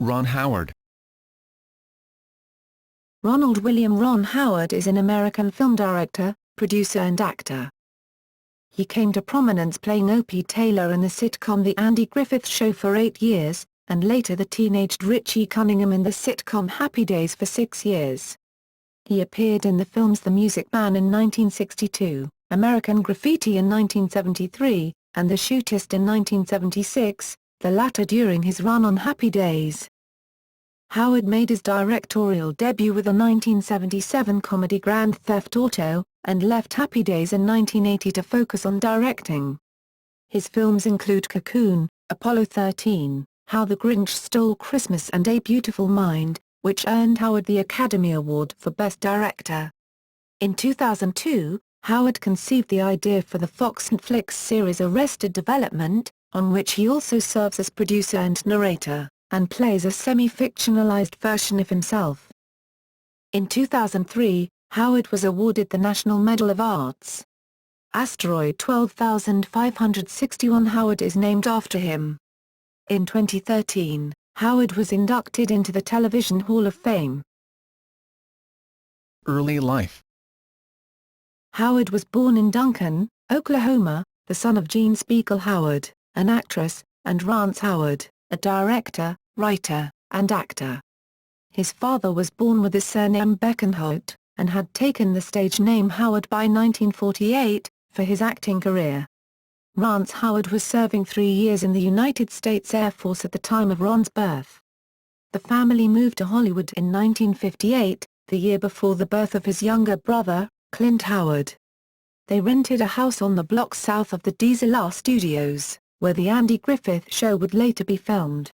Ron Howard. Ronald William Ron Howard is an American film director, producer and actor. He came to prominence playing Opie Taylor in the sitcom The Andy Griffith Show for 8 years, and later the teenaged Richie Cunningham in the sitcom Happy Days for 6 years. He appeared in the films The Music Man in 1962, American Graffiti in 1973, and The Shootist in 1976, the latter during his run on Happy Days. Howard made his directorial debut with the 1977 comedy Grand Theft Auto, and left Happy Days in 1980 to focus on directing. His films include Cocoon, Apollo 13, How the Grinch Stole Christmas and A Beautiful Mind, which earned Howard the Academy Award for Best Director. In 2002, Howard conceived the idea for the Fox Netflix series Arrested Development, on which he also serves as producer and narrator, and plays a semi-fictionalized version of himself. In 2003, Howard was awarded the National Medal of Arts. Asteroid 12561 Howard is named after him. In 2013, Howard was inducted into the Television Hall of Fame. Early life. Howard was born in Duncan, Oklahoma, the son of Jean Spiegel Howard, an actress, and Rance Howard, a director, writer, and actor. His father was born with the surname Beckenhout, and had taken the stage name Howard by 1948, for his acting career. Rance Howard was serving 3 years in the United States Air Force at the time of Ron's birth. The family moved to Hollywood in 1958, the year before the birth of his younger brother, Clint Howard. They rented a house on the block south of the DZLR Studios, where The Andy Griffith Show would later be filmed.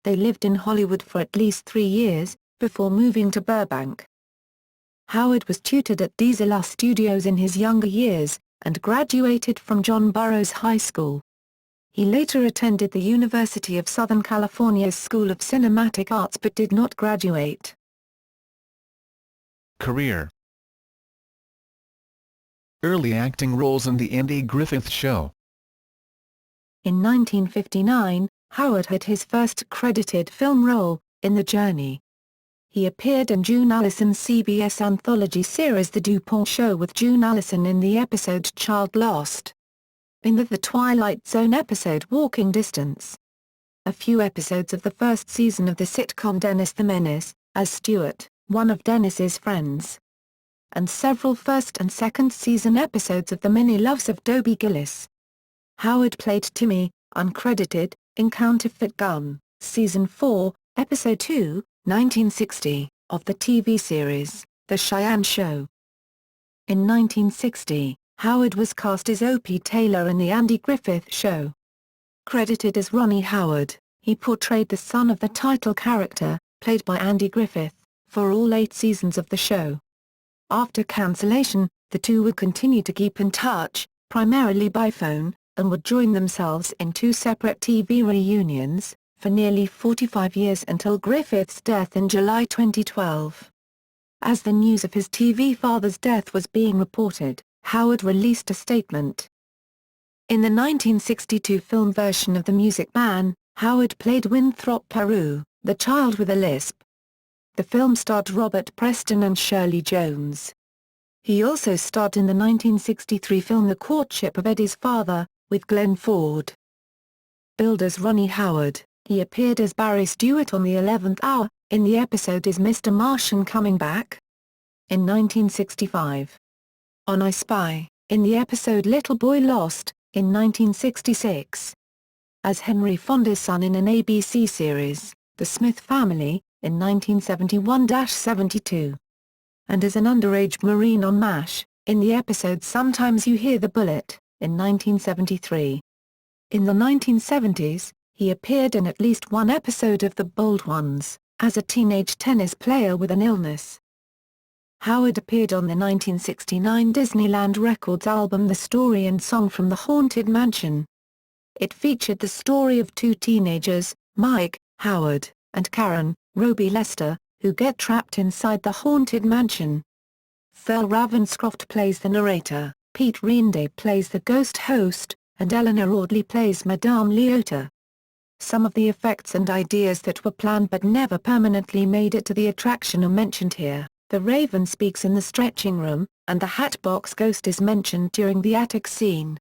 They lived in Hollywood for at least 3 years, before moving to Burbank. Howard was tutored at DZLR Studios in his younger years, and graduated from John Burroughs High School. He later attended the University of Southern California's School of Cinematic Arts but did not graduate. Career. Early acting roles in The Andy Griffith Show. In 1959, Howard had his first credited film role, in The Journey. He appeared in June Allison's CBS anthology series The DuPont Show with June Allison in the episode Child Lost. In the Twilight Zone episode Walking Distance. A few episodes of the first season of the sitcom Dennis the Menace, as Stuart, one of Dennis's friends. And several first and second season episodes of The Many Loves of Dobie Gillis. Howard played Timmy, uncredited, in Counterfeit Gun, Season 4, Episode 2, 1960, of the TV series, The Cheyenne Show. In 1960, Howard was cast as Opie Taylor in The Andy Griffith Show. Credited as Ronnie Howard, he portrayed the son of the title character, played by Andy Griffith, for all 8 seasons of the show. After cancellation, the two would continue to keep in touch, primarily by phone, and would join themselves in 2 separate TV reunions, for nearly 45 years until Griffith's death in July 2012. As the news of his TV father's death was being reported, Howard released a statement. In the 1962 film version of The Music Man, Howard played Winthrop Peru, the child with a lisp. The film starred Robert Preston and Shirley Jones. He also starred in the 1963 film The Courtship of Eddie's Father, with Glenn Ford. Billed as Ronnie Howard, he appeared as Barry Stewart on the 11th Hour, in the episode Is Mr. Martian Coming Back? In 1965. On I Spy, in the episode Little Boy Lost, in 1966. As Henry Fonda's son in an ABC series, The Smith Family, in 1971-72. And as an underage Marine on MASH, in the episode Sometimes You Hear the Bullet, in 1973. In the 1970s, he appeared in at least one episode of The Bold Ones, as a teenage tennis player with an illness. Howard appeared on the 1969 Disneyland Records album The Story and Song from the Haunted Mansion. It featured the story of 2 teenagers, Mike, Howard, and Karen, Roby Lester, who get trapped inside the haunted mansion. Thurl Ravenscroft plays the narrator, Pete Reenday plays the ghost host, and Eleanor Audley plays Madame Leota. Some of the effects and ideas that were planned but never permanently made it to the attraction are mentioned here. The Raven speaks in the stretching room, and the Hatbox Ghost is mentioned during the attic scene.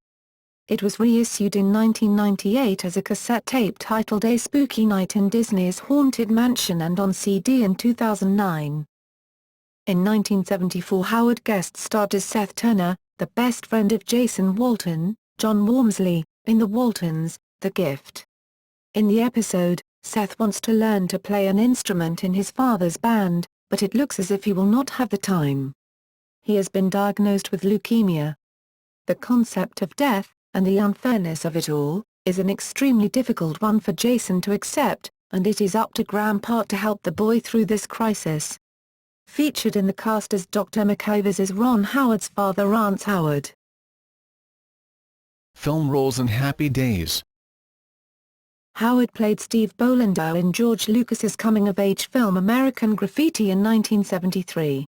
It was reissued in 1998 as a cassette tape titled A Spooky Night in Disney's Haunted Mansion and on CD in 2009. In 1974 Howard guest starred as Seth Turner, the best friend of Jason Walton, John Walmsley, in The Waltons, The Gift. In the episode, Seth wants to learn to play an instrument in his father's band, but it looks as if he will not have the time. He has been diagnosed with leukemia. The concept of death, and the unfairness of it all, is an extremely difficult one for Jason to accept, and it is up to Grandpa to help the boy through this crisis. Featured in the cast as Dr. McIvers is Ron Howard's father Rance Howard. Film roles in Happy Days. Howard played Steve Bolender in George Lucas's coming-of-age film American Graffiti in 1973.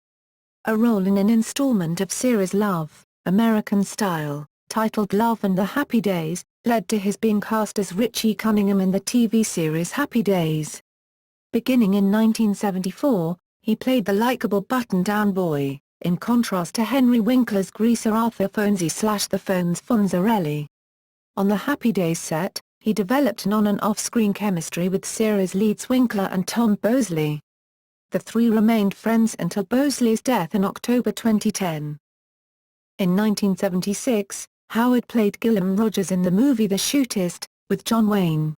A role in an installment of series Love, American Style, titled Love and the Happy Days, led to his being cast as Richie Cunningham in the TV series Happy Days. Beginning in 1974, he played the likable button-down boy, in contrast to Henry Winkler's greaser Arthur Fonzie/the Phones Fonzarelli. On the Happy Days set, he developed an on- and off-screen chemistry with series leads Winkler and Tom Bosley. The three remained friends until Bosley's death in October 2010. In 1976, Howard played Gilliam Rogers in the movie The Shootist, with John Wayne.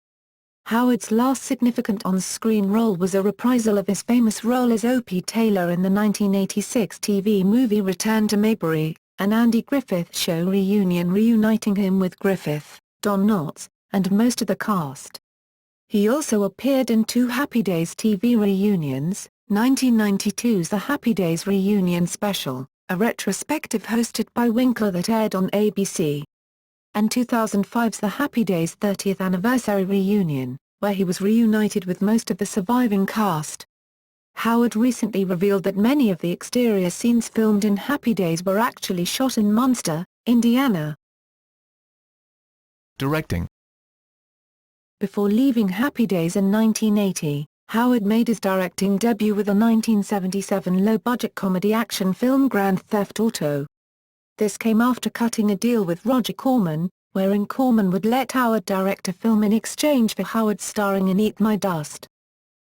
Howard's last significant on-screen role was a reprisal of his famous role as Opie Taylor in the 1986 TV movie Return to Mayberry, an Andy Griffith Show reunion reuniting him with Griffith, Don Knotts, and most of the cast. He also appeared in two Happy Days TV reunions, 1992's The Happy Days Reunion Special, a retrospective hosted by Winkler that aired on ABC, and 2005's The Happy Days 30th Anniversary Reunion, where he was reunited with most of the surviving cast. Howard recently revealed that many of the exterior scenes filmed in Happy Days were actually shot in Munster, Indiana. Directing. Before leaving Happy Days in 1980, Howard made his directing debut with a 1977 low-budget comedy action film Grand Theft Auto. This came after cutting a deal with Roger Corman, wherein Corman would let Howard direct a film in exchange for Howard starring in Eat My Dust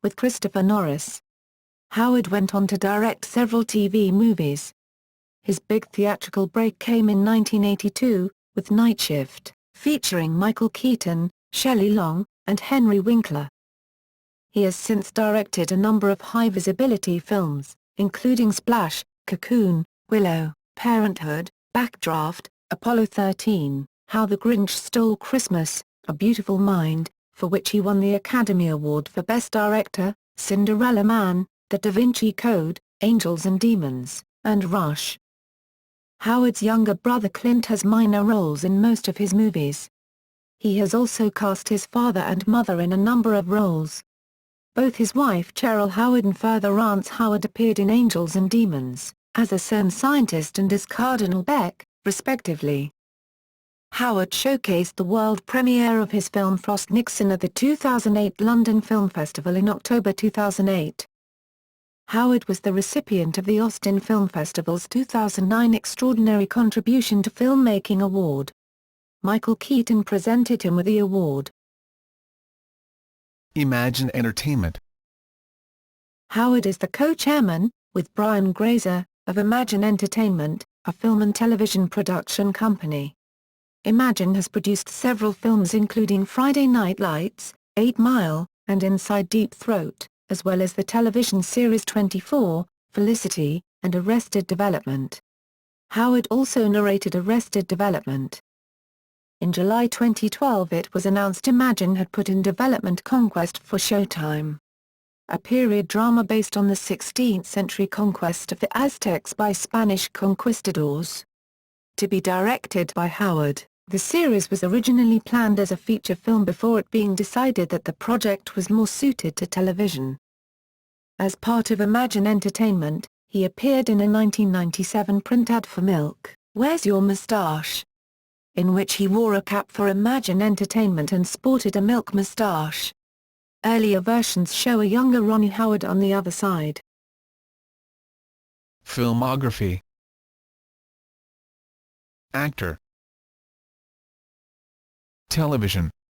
with Christopher Norris. Howard went on to direct several TV movies. His big theatrical break came in 1982, with Night Shift, featuring Michael Keaton, Shelley Long, and Henry Winkler. He has since directed a number of high-visibility films, including Splash, Cocoon, Willow, Parenthood, Backdraft, Apollo 13, How the Grinch Stole Christmas, A Beautiful Mind, for which he won the Academy Award for Best Director, Cinderella Man, The Da Vinci Code, Angels and Demons, and Rush. Howard's younger brother Clint has minor roles in most of his movies. He has also cast his father and mother in a number of roles. Both his wife Cheryl Howard and father Rance Howard appeared in Angels and Demons, as a CERN scientist and as Cardinal Beck, respectively. Howard showcased the world premiere of his film Frost Nixon at the 2008 London Film Festival in October 2008. Howard was the recipient of the Austin Film Festival's 2009 Extraordinary Contribution to Filmmaking Award. Michael Keaton presented him with the award. Imagine Entertainment. Howard is the co-chairman, with Brian Grazer, of Imagine Entertainment, a film and television production company. Imagine has produced several films including Friday Night Lights, 8 Mile, and Inside Deep Throat, as well as the television series 24, Felicity, and Arrested Development. Howard also narrated Arrested Development. In July 2012 it was announced Imagine had put in development Conquest for Showtime, a period drama based on the 16th-century conquest of the Aztecs by Spanish conquistadors. To be directed by Howard, the series was originally planned as a feature film before it being decided that the project was more suited to television. As part of Imagine Entertainment, he appeared in a 1997 print ad for Milk, Where's Your Moustache? in which he wore a cap for Imagine Entertainment and sported a milk moustache. Earlier versions show a younger Ronnie Howard on the other side. Filmography. Actor. Television.